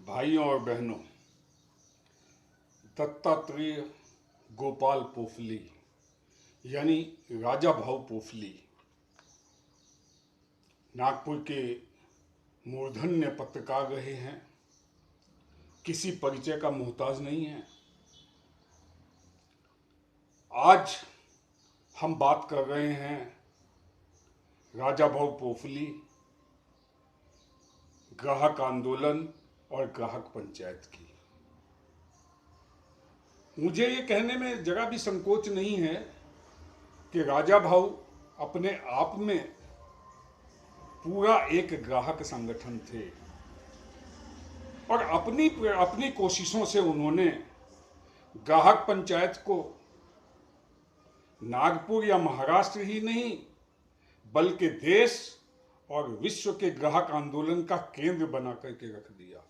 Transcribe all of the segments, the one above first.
भाइयों और बहनों, दत्तात्रेय गोपाल पोफली यानी राजा भाऊ पोफली नागपुर के मूर्धन्य पत्रकार रहे हैं। किसी परिचय का मोहताज नहीं है। आज हम बात कर रहे हैं राजा भाऊ पोफली, ग्राहक आंदोलन और ग्राहक पंचायत की। मुझे ये कहने में जरा भी संकोच नहीं है कि राजा भाऊ अपने आप में पूरा एक ग्राहक संगठन थे और अपनी कोशिशों से उन्होंने ग्राहक पंचायत को नागपुर या महाराष्ट्र ही नहीं बल्कि देश और विश्व के ग्राहक आंदोलन का केंद्र बना करके रख दिया।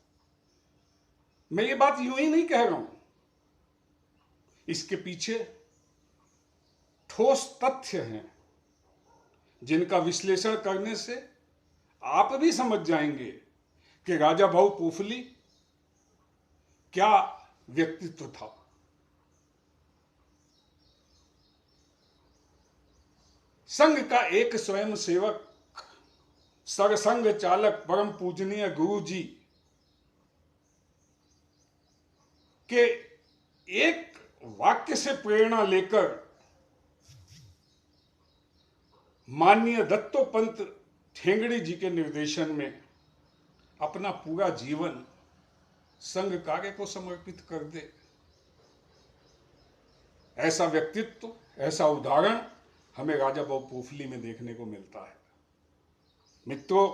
मैं ये बात यूं ही नहीं कह रहा हूं, इसके पीछे ठोस तथ्य हैं जिनका विश्लेषण करने से आप भी समझ जाएंगे कि राजा भाऊ पोफली क्या व्यक्तित्व था। संघ का एक स्वयंसेवक, सरसंघ चालक, परम पूजनीय गुरु जी के एक वाक्य से प्रेरणा लेकर माननीय दत्तोपंत ठेंगड़ी जी के निर्देशन में अपना पूरा जीवन संघ कार्य को समर्पित कर दे, ऐसा व्यक्तित्व, ऐसा उदाहरण हमें राजा भाऊ पोफली में देखने को मिलता है। मित्रों,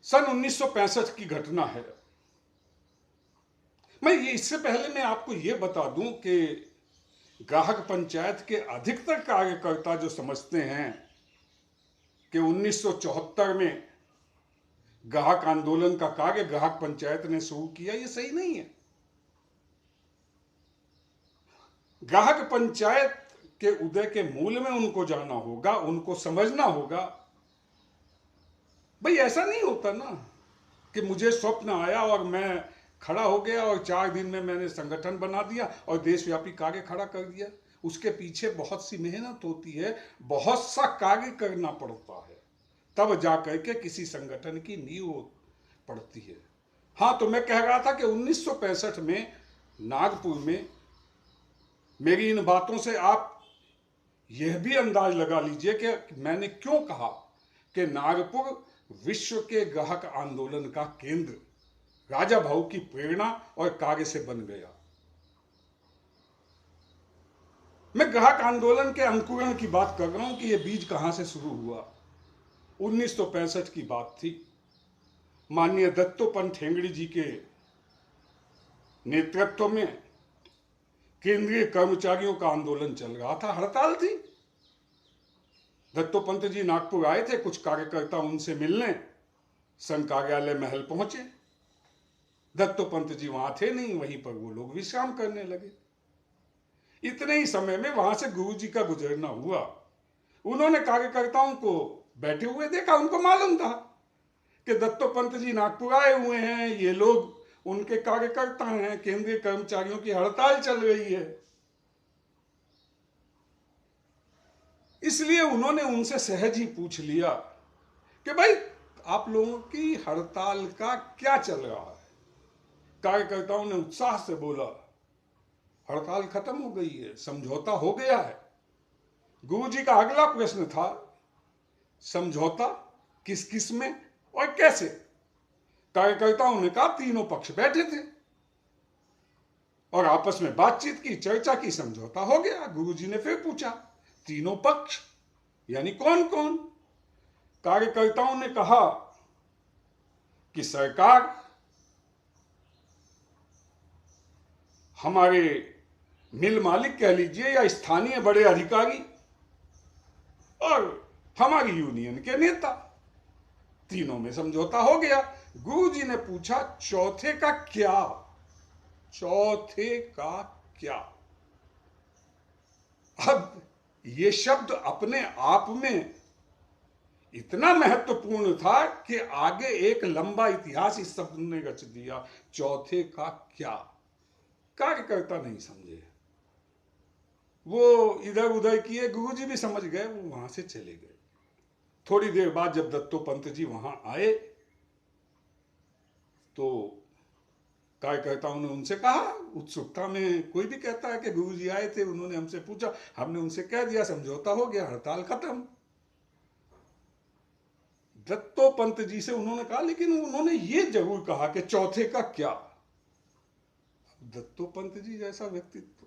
सन 1965 की घटना है। इससे पहले मैं आपको यह बता दूं कि ग्राहक पंचायत के अधिकतर कार्यकर्ता जो समझते हैं कि 1974 में ग्राहक आंदोलन का कार्य ग्राहक पंचायत ने शुरू किया, यह सही नहीं है। ग्राहक पंचायत के उदय के मूल में उनको जाना होगा, उनको समझना होगा। भाई ऐसा नहीं होता ना कि मुझे स्वप्न आया और मैं खड़ा हो गया और 4 दिन में मैंने संगठन बना दिया और देशव्यापी कार्य खड़ा कर दिया। उसके पीछे बहुत सी मेहनत होती है, बहुत सा कार्य करना पड़ता है, तब जाकर के किसी संगठन की नींव पड़ती है। हाँ, तो मैं कह रहा था कि 1965 में नागपुर में, मेरी इन बातों से आप यह भी अंदाज लगा लीजिए कि मैंने क्यों कहा कि नागपुर विश्व के ग्राहक आंदोलन का केंद्र राजा भाऊ की प्रेरणा और कार्य से बन गया। मैं ग्राहक आंदोलन के अंकुरण की बात कर रहा हूं कि यह बीज कहां से शुरू हुआ। 1965 की बात थी। माननीय दत्तोपंत ठेंगड़ी जी के नेतृत्व में केंद्रीय कर्मचारियों का आंदोलन चल रहा था, हड़ताल थी। दत्तोपंत जी नागपुर आए थे, कुछ कार्यकर्ता उनसे मिलने संघ कार्यालय महल पहुंचे। दत्तोपंत जी वहां थे नहीं, वहीं पर वो लोग विश्राम करने लगे। इतने ही समय में वहां से गुरु जी का गुजरना हुआ। उन्होंने कार्यकर्ताओं को बैठे हुए देखा। उनको मालूम था कि दत्तोपंत जी नागपुर आए हुए हैं, ये लोग उनके कार्यकर्ता हैं, केंद्रीय कर्मचारियों की हड़ताल चल रही है। इसलिए उन्होंने उनसे सहज ही पूछ लिया कि भाई आप लोगों की हड़ताल का क्या चल रहा है। कार्यकर्ताओं ने उत्साह से बोला, हड़ताल खत्म हो गई है, समझौता हो गया है। गुरुजी का अगला प्रश्न था, समझौता किस किस में और कैसे। कार्यकर्ताओं ने कहा तीनों पक्ष बैठे थे और आपस में बातचीत की, चर्चा की, समझौता हो गया। गुरुजी ने फिर पूछा, तीनों पक्ष यानी कौन कौन। कार्यकर्ताओं ने कहा कि सरकार, हमारे मिल मालिक कह लीजिए या स्थानीय बड़े अधिकारी, और हमारी यूनियन के नेता। तीनों में समझौता हो गया। गुरुजी ने पूछा, चौथे का क्या? चौथे का क्या? अब ये शब्द अपने आप में इतना महत्वपूर्ण था कि आगे एक लंबा इतिहास इस शब्द ने रच दिया, चौथे का क्या। कार्यकर्ता नहीं समझे, वो इधर उधर किए, गुरुजी भी समझ गए, वो वहां से चले गए। थोड़ी देर बाद जब दत्तोपंत जी वहां आए तो कार्यकर्ताओं ने उनसे कहा, उत्सुकता में कोई भी कहता है कि गुरुजी आए थे, उन्होंने हमसे पूछा, हमने उनसे कह दिया, समझौता हो गया, हड़ताल खत्म। दत्तोपंत जी से उन्होंने कहा, लेकिन उन्होंने ये जरूर कहा कि चौथे का क्या। दत्तोपंत जी जैसा व्यक्तित्व,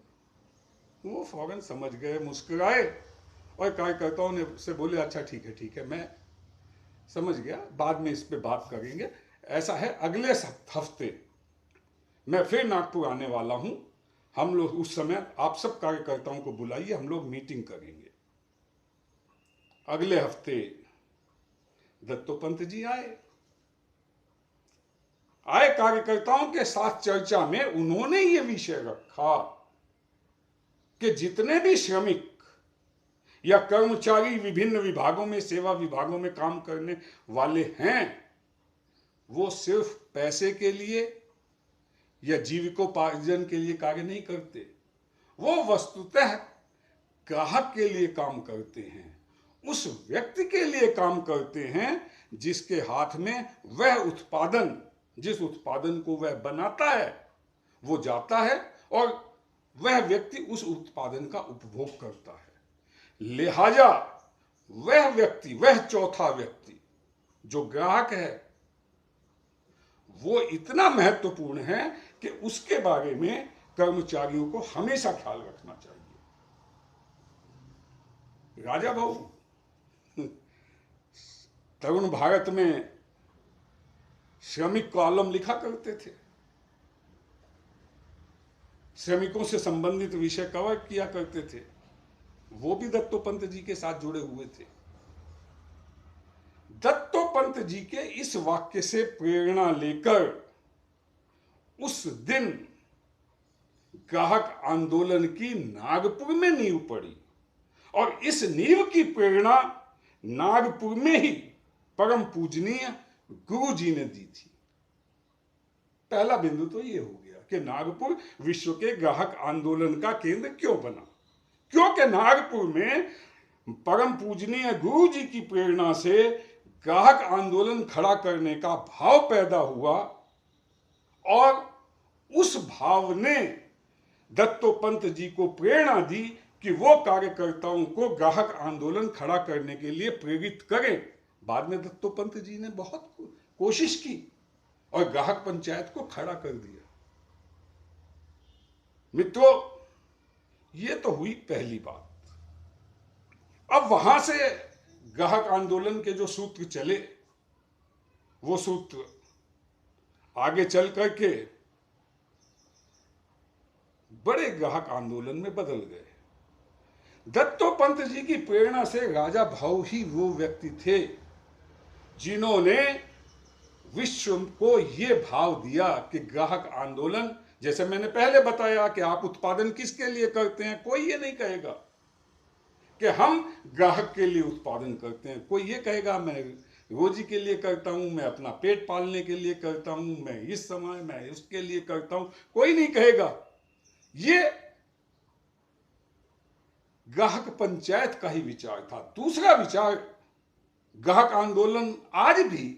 वो फौरन समझ गए, मुस्कुराए और कार्यकर्ताओं ने से बोले, अच्छा ठीक है, मैं समझ गया, बाद में इस पे बात करेंगे। ऐसा है, अगले हफ्ते मैं फिर नागपुर आने वाला हूं, हम लोग उस समय आप सब कार्यकर्ताओं को बुलाइए, हम लोग मीटिंग करेंगे। अगले हफ्ते दत्तोपंत जी आए कार्यकर्ताओं के साथ चर्चा में उन्होंने ये विषय रखा कि जितने भी श्रमिक या कर्मचारी विभिन्न विभागों में, सेवा विभागों में काम करने वाले हैं, वो सिर्फ पैसे के लिए या जीविकोपार्जन के लिए कार्य नहीं करते, वो वस्तुतः ग्राहक के लिए काम करते हैं, उस व्यक्ति के लिए काम करते हैं जिसके हाथ में वह उत्पादन, जिस उत्पादन को वह बनाता है, वो जाता है और वह व्यक्ति उस उत्पादन का उपभोग करता है। लिहाजा वह व्यक्ति, वह चौथा व्यक्ति जो ग्राहक है, वो इतना महत्वपूर्ण है कि उसके बारे में कर्मचारियों को हमेशा ख्याल रखना चाहिए। राजा भाऊ तरुण भारत में श्रमिक कॉलम लिखा करते थे, श्रमिकों से संबंधित विषय कवर किया करते थे, वो भी दत्तोपंत जी के साथ जुड़े हुए थे। दत्तोपंत जी के इस वाक्य से प्रेरणा लेकर उस दिन ग्राहक आंदोलन की नागपुर में नींव पड़ी और इस नींव की प्रेरणा नागपुर में ही परम पूजनीय गुरु जी ने दी थी। पहला बिंदु तो ये हो गया कि नागपुर विश्व के ग्राहक आंदोलन का केंद्र क्यों बना, क्योंकि नागपुर में परम पूजनीय गुरु जी की प्रेरणा से ग्राहक आंदोलन खड़ा करने का भाव पैदा हुआ और उस भाव ने दत्तोपंत जी को प्रेरणा दी कि वो कार्यकर्ताओं को ग्राहक आंदोलन खड़ा करने के लिए प्रेरित करें। बाद में दत्तोपंत जी ने बहुत कोशिश की और ग्राहक पंचायत को खड़ा कर दिया। मित्रों, ये तो हुई पहली बात। अब वहां से ग्राहक आंदोलन के जो सूत्र चले, वो सूत्र आगे चल करके बड़े ग्राहक आंदोलन में बदल गए। दत्तोपंत जी की प्रेरणा से राजा भाऊ ही वो व्यक्ति थे जिन्होंने विश्व को ये भाव दिया कि ग्राहक आंदोलन, जैसे मैंने पहले बताया कि आप उत्पादन किसके लिए करते हैं, कोई ये नहीं कहेगा कि हम ग्राहक के लिए उत्पादन करते हैं। कोई ये कहेगा मैं रोजी के लिए करता हूं, मैं अपना पेट पालने के लिए करता हूं, मैं इस समय मैं उसके लिए करता हूं, कोई नहीं कहेगा। ये ग्राहक पंचायत का ही विचार था। दूसरा विचार, ग्राहक आंदोलन आज भी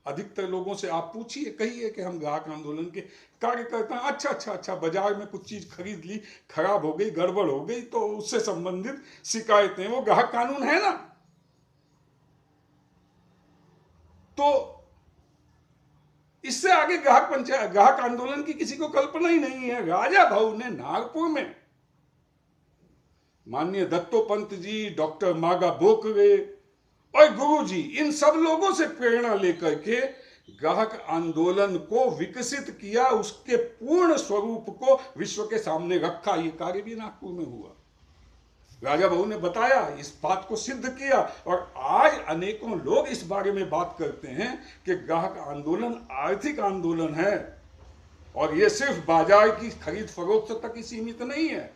अधिकतर लोगों से आप पूछिए, कहिए कि हम ग्राहक आंदोलन के कार्यकर्ता हैं। अच्छा, बाजार में कुछ चीज खरीद ली, खराब हो गई, गड़बड़ हो गई, तो उससे संबंधित शिकायतें, वो ग्राहक कानून है ना। तो इससे आगे ग्राहक आंदोलन की किसी को कल्पना ही नहीं है। राजा भाऊ ने नागपुर में माननीय दत्तोपंत जी, डॉक्टर मागा बोकरे और गुरु जी, इन सब लोगों से प्रेरणा लेकर के ग्राहक आंदोलन को विकसित किया, उसके पूर्ण स्वरूप को विश्व के सामने रखा। ये कार्य भी नागपुर में हुआ। राजा भाऊ ने बताया, इस बात को सिद्ध किया और आज अनेकों लोग इस बारे में बात करते हैं कि ग्राहक आंदोलन आर्थिक आंदोलन है और ये सिर्फ बाजार की खरीद फरोख्त तक ही सीमित नहीं है।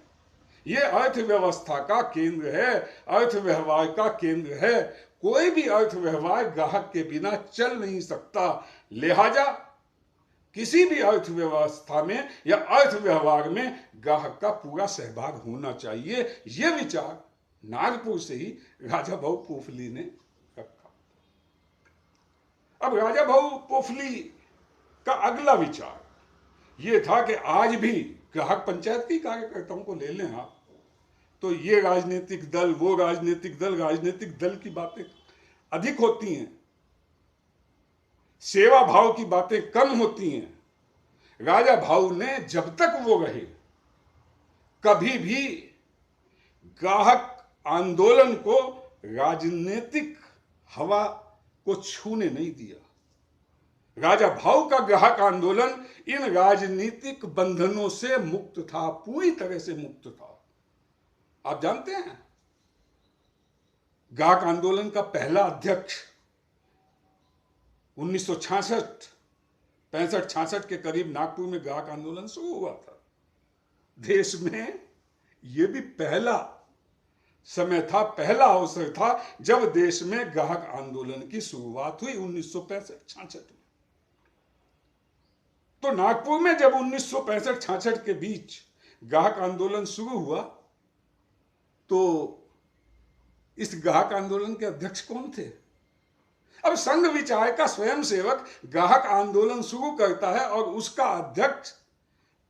ये अर्थव्यवस्था का केंद्र है, अर्थव्यवहार का केंद्र है। कोई भी अर्थव्यवहार ग्राहक के बिना चल नहीं सकता। लिहाजा किसी भी अर्थव्यवस्था में या अर्थव्यवहार में ग्राहक का पूरा सहभाग होना चाहिए। यह विचार नागपुर से ही राजा भाऊ पोफली ने रखा। अब राजा भाऊ पोफली का अगला विचार यह था कि आज भी ग्राहक पंचायत के कार्यकर्ताओं को ले लें आप, तो ये राजनीतिक दल, वो राजनीतिक दल की बातें अधिक होती हैं, सेवा भाव की बातें कम होती हैं। राजा भाऊ ने जब तक वो रहे कभी भी ग्राहक आंदोलन को राजनीतिक हवा को छूने नहीं दिया। राजा भाऊ का ग्राहक आंदोलन इन राजनीतिक बंधनों से मुक्त था, पूरी तरह से मुक्त था। आप जानते हैं ग्राहक आंदोलन का पहला अध्यक्ष 1966 के करीब नागपुर में ग्राहक आंदोलन शुरू हुआ था। देश में यह भी पहला समय था, पहला अवसर था जब देश में ग्राहक आंदोलन की शुरुआत हुई 1965-66 में। तो नागपुर में जब 1965-66 के बीच ग्राहक आंदोलन शुरू हुआ तो इस ग्राहक आंदोलन के अध्यक्ष कौन थे? अब संघ विचार का स्वयंसेवक ग्राहक आंदोलन शुरू करता है और उसका अध्यक्ष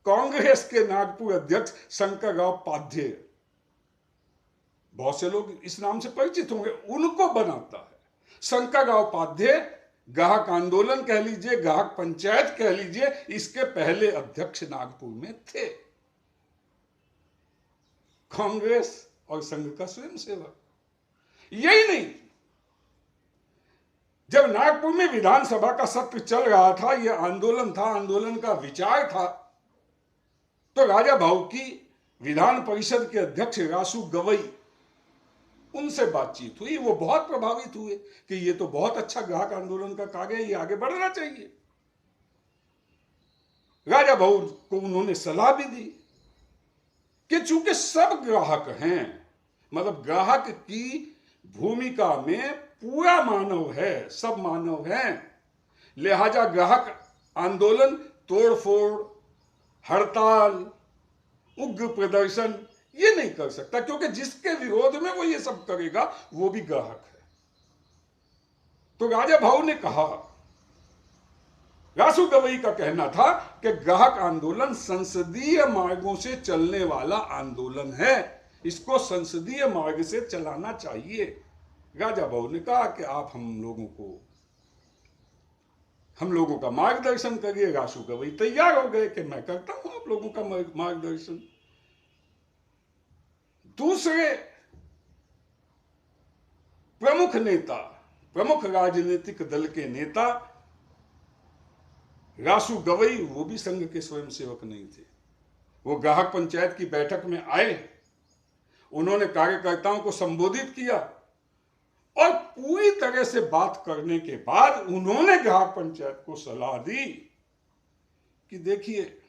कांग्रेस के नागपुर अध्यक्ष शंकरराव पाध्ये, बहुत से लोग इस नाम से परिचित होंगे, उनको बनाता है। शंकरराव पाध्ये ग्राहक आंदोलन कह लीजिए, ग्राहक पंचायत कह लीजिए, इसके पहले अध्यक्ष नागपुर में थे। कांग्रेस और संघ का स्वयंसेवक। यही नहीं, जब नागपुर में विधानसभा का सत्र चल रहा था, यह आंदोलन था, आंदोलन का विचार था, तो राजा भाऊ की विधान परिषद के अध्यक्ष रासू गवई, उनसे बातचीत हुई। वो बहुत प्रभावित हुए कि ये तो बहुत अच्छा ग्राहक आंदोलन का कार्य है, ये आगे बढ़ना चाहिए। राजा भाऊ को उन्होंने सलाह भी दी कि चूंकि सब ग्राहक हैं, मतलब ग्राहक की भूमिका में पूरा मानव है, सब मानव हैं, लिहाजा ग्राहक आंदोलन तोड़फोड़, हड़ताल, उग्र प्रदर्शन ये नहीं कर सकता, क्योंकि जिसके विरोध में वो ये सब करेगा वो भी ग्राहक है। तो राजा भाऊ ने कहा, रासू गवई का कहना था कि ग्राहक आंदोलन संसदीय मार्गों से चलने वाला आंदोलन है, इसको संसदीय मार्ग से चलाना चाहिए। राजा भाऊ ने कहा कि आप हम लोगों का मार्गदर्शन करिए। रासू गवई तैयार हो गए कि मैं करता हूं आप लोगों का मार्गदर्शन। दूसरे प्रमुख राजनीतिक दल के नेता रासू गवई, वो भी संघ के स्वयंसेवक नहीं थे। वो ग्राहक पंचायत की बैठक में आए, उन्होंने कार्यकर्ताओं को संबोधित किया और पूरी तरह से बात करने के बाद उन्होंने ग्राहक पंचायत को सलाह दी कि देखिए,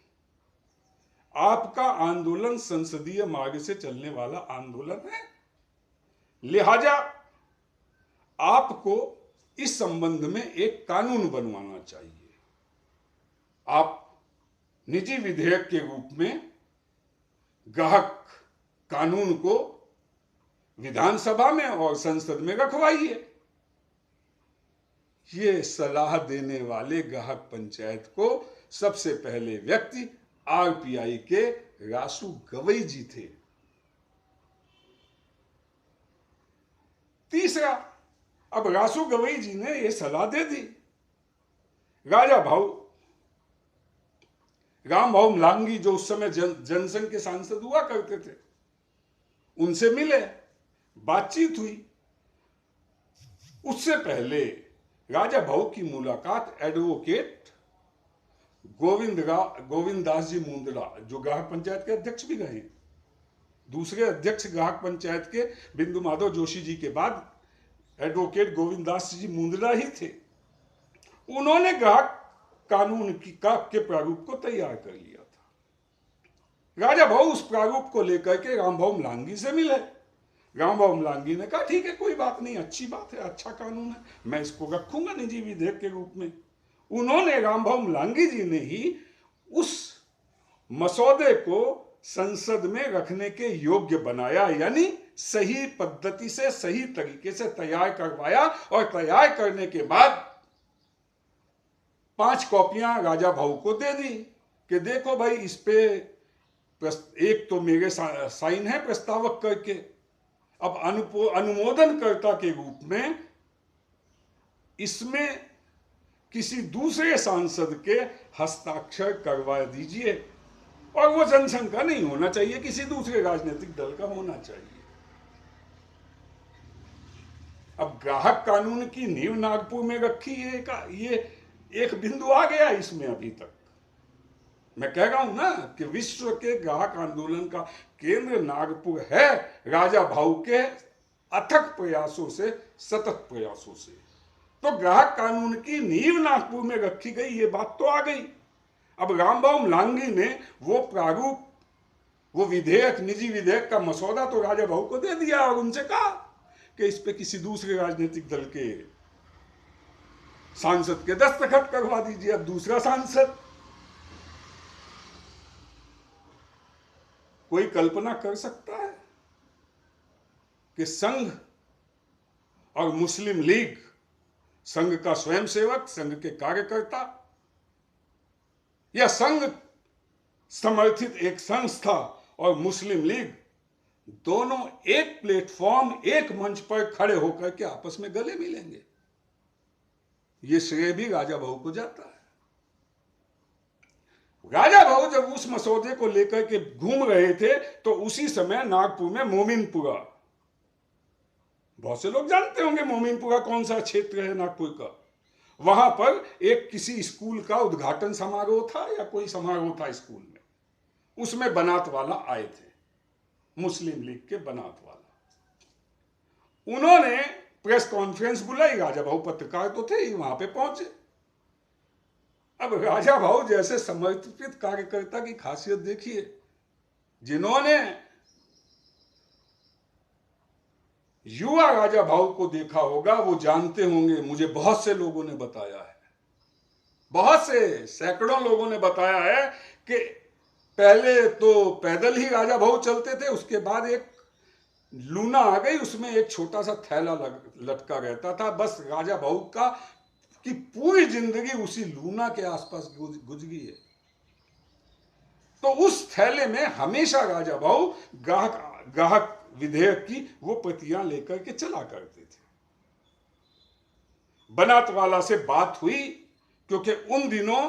आपका आंदोलन संसदीय मार्ग से चलने वाला आंदोलन है, लिहाजा आपको इस संबंध में एक कानून बनवाना चाहिए। आप निजी विधेयक के रूप में ग्राहक कानून को विधानसभा में और संसद में रखवाइए। ये सलाह देने वाले ग्राहक पंचायत को सबसे पहले व्यक्ति आरपीआई के रासू गवई जी थे। तीसरा, अब रासू गवई जी ने यह सलाह दे दी। राजा भाऊ राम भाऊ मलांगी, जो उस समय जनसंघ के सांसद हुआ करते थे, उनसे मिले, बातचीत हुई। उससे पहले राजा भाऊ की मुलाकात एडवोकेट गोविंद दास जी मुंदड़ा, जो ग्राहक पंचायत के अध्यक्ष भी रहे, दूसरे अध्यक्ष ग्राहक पंचायत के बिंदु माधव जोशी जी के बाद एडवोकेट गोविंद दास जी मुंदड़ा ही थे। उन्होंने ग्राहक कानून के प्रारूप को तैयार कर लिया था। राजा भाऊ उस प्रारूप को लेकर के राम भाऊ मलांगी से मिले। रामबाबू अमलांगी ने कहा ठीक है, कोई बात नहीं, अच्छी बात है, अच्छा कानून है, मैं इसको रखूंगा निजी विधेयक के रूप में। उन्होंने रामबाबू अमलांगी जी ने ही उस मसौदे को संसद में रखने के योग्य बनाया, यानी सही पद्धति से सही तरीके से तैयार करवाया, और तैयार करने के बाद 5 कॉपियां राजा भाऊ को दे दी कि देखो भाई, इस पे एक तो मेरे साइन है प्रस्तावक करके, अब अनुमोदनकर्ता के रूप में इसमें किसी दूसरे सांसद के हस्ताक्षर करवा दीजिए, और वो जनसंघ का नहीं होना चाहिए, किसी दूसरे राजनीतिक दल का होना चाहिए। अब ग्राहक कानून की नींव नागपुर में रखी है का ये एक बिंदु आ गया इसमें। अभी तक मैं कह रहा हूं ना कि विश्व के ग्राहक आंदोलन का केंद्र नागपुर है, राजा भाऊ के अथक प्रयासों से, सतत प्रयासों से। तो ग्राहक कानून की नींव नागपुर में रखी गई, ये बात तो आ गई। अब रामबाबू अमलांगी ने वो प्रारूप, वो विधेयक, निजी विधेयक का मसौदा तो राजा भाऊ को दे दिया, और उनसे कहा कि इस पे किसी दूसरे राजनीतिक दल के सांसद के दस्तखत करवा दीजिए। अब दूसरा सांसद, कोई कल्पना कर सकता है कि संघ और मुस्लिम लीग, संघ का स्वयंसेवक, संघ के कार्यकर्ता, या संघ समर्थित एक संस्था और मुस्लिम लीग, दोनों एक प्लेटफॉर्म, एक मंच पर खड़े होकर के आपस में गले मिलेंगे? ये श्रेय भी राजा भाऊ को जाता है। राजा भाऊ जब उस मसौदे को लेकर के घूम रहे थे तो उसी समय नागपुर में मोमिनपुरा, बहुत से लोग जानते होंगे मोमिनपुरा कौन सा क्षेत्र है नागपुर का, वहां पर एक किसी स्कूल का उद्घाटन समारोह था या कोई समारोह था स्कूल में, उसमें बनात वाला आए थे, मुस्लिम लीग के बनात वाला। उन्होंने प्रेस कॉन्फ्रेंस बुलाई, राजा भाऊ पत्रकार तो थे ही, वहां पे पहुंचे। अब राजा भाऊ जैसे समर्पित कार्यकर्ता की खासियत देखिए, जिन्होंने युवा राजा भाऊ को देखा होगा वो जानते होंगे, मुझे बहुत से लोगों ने बताया है, बहुत से सैकड़ों लोगों ने बताया है कि पहले तो पैदल ही राजा भाऊ चलते थे, उसके बाद एक लूना आ गई, उसमें एक छोटा सा थैला लटका रहता था, बस राजा भाऊ का की पूरी जिंदगी उसी लूना के आसपास गुजरी है। तो उस थैले में हमेशा राजा भाऊ ग्राहक विधेयक की वो प्रतियां लेकर के चला करते थे। बनात वाला से बात हुई क्योंकि उन दिनों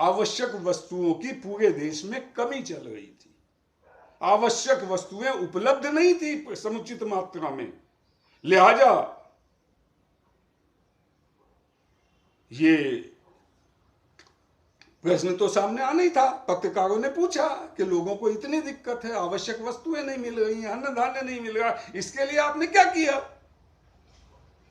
आवश्यक वस्तुओं की पूरे देश में कमी चल रही थी, आवश्यक वस्तुएं उपलब्ध नहीं थी समुचित मात्रा में, लिहाजा ये प्रश्न तो सामने आना ही था। पत्रकारों ने पूछा कि लोगों को इतनी दिक्कत है, आवश्यक वस्तुएं नहीं मिल रही हैं, अन्न धान्य नहीं मिल रहा, इसके लिए आपने क्या किया?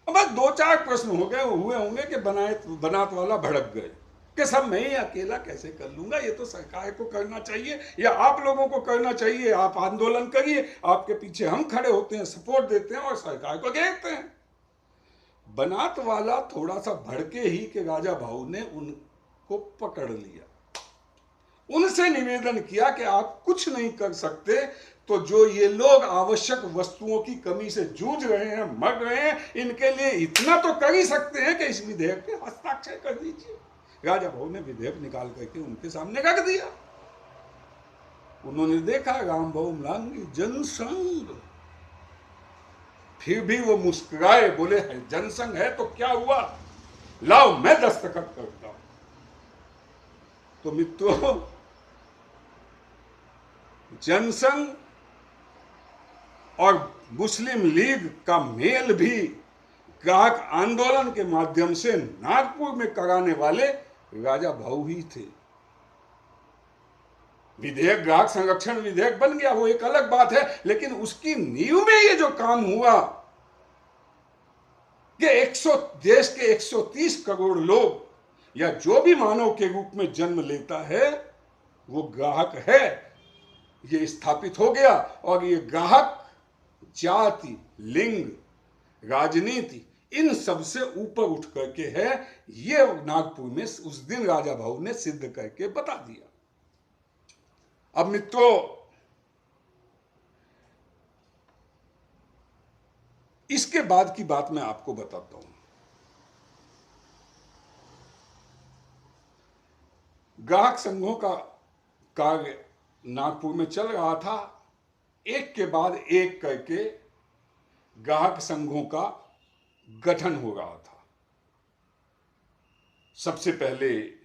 बस 2-4 प्रश्न हुए होंगे कि बनात वाला भड़क गए कि सब मैं ही अकेला कैसे कर लूंगा, ये तो सरकार को करना चाहिए या आप लोगों को करना चाहिए, आप आंदोलन करिए, आपके पीछे हम खड़े होते हैं, सपोर्ट देते हैं और सरकार को घेरते हैं। बनात वाला थोड़ा सा भड़के ही कि राजा भाऊ ने उनको पकड़ लिया, उनसे निवेदन किया कि आप कुछ नहीं कर सकते, तो जो ये लोग आवश्यक वस्तुओं की कमी से जूझ रहे हैं, मर रहे हैं, इनके लिए इतना तो कर ही सकते हैं कि इस विधेयक पे हस्ताक्षर कर दीजिए। राजा भाऊ ने विधेयक निकाल करके उनके सामने रख दिया। उन्होंने देखा राम भाऊ अमलांगी जनसंघ, फिर भी वो मुस्कुराए, बोले जनसंघ है तो क्या हुआ, लाओ मैं दस्तखत करता हूं। तो मित्रों, जनसंघ और मुस्लिम लीग का मेल भी ग्राहक आंदोलन के माध्यम से नागपुर में कराने वाले राजा भाऊ ही थे। विधेयक ग्राहक संरक्षण विधेयक बन गया, वो एक अलग बात है, लेकिन उसकी नींव में ये जो काम हुआ कि देश के 130 करोड़ लोग या जो भी मानव के रूप में जन्म लेता है वो ग्राहक है, ये स्थापित हो गया। और ये ग्राहक जाति, लिंग, राजनीति, इन सब से ऊपर उठ करके है, ये नागपुर में उस दिन राजा भाऊ ने सिद्ध करके बता दिया। अब मित्रों, इसके बाद की बात मैं आपको बताता हूं। ग्राहक संघों का कार्य नागपुर में चल रहा था। एक के बाद एक करके ग्राहक संघों का गठन हो रहा था। सबसे पहले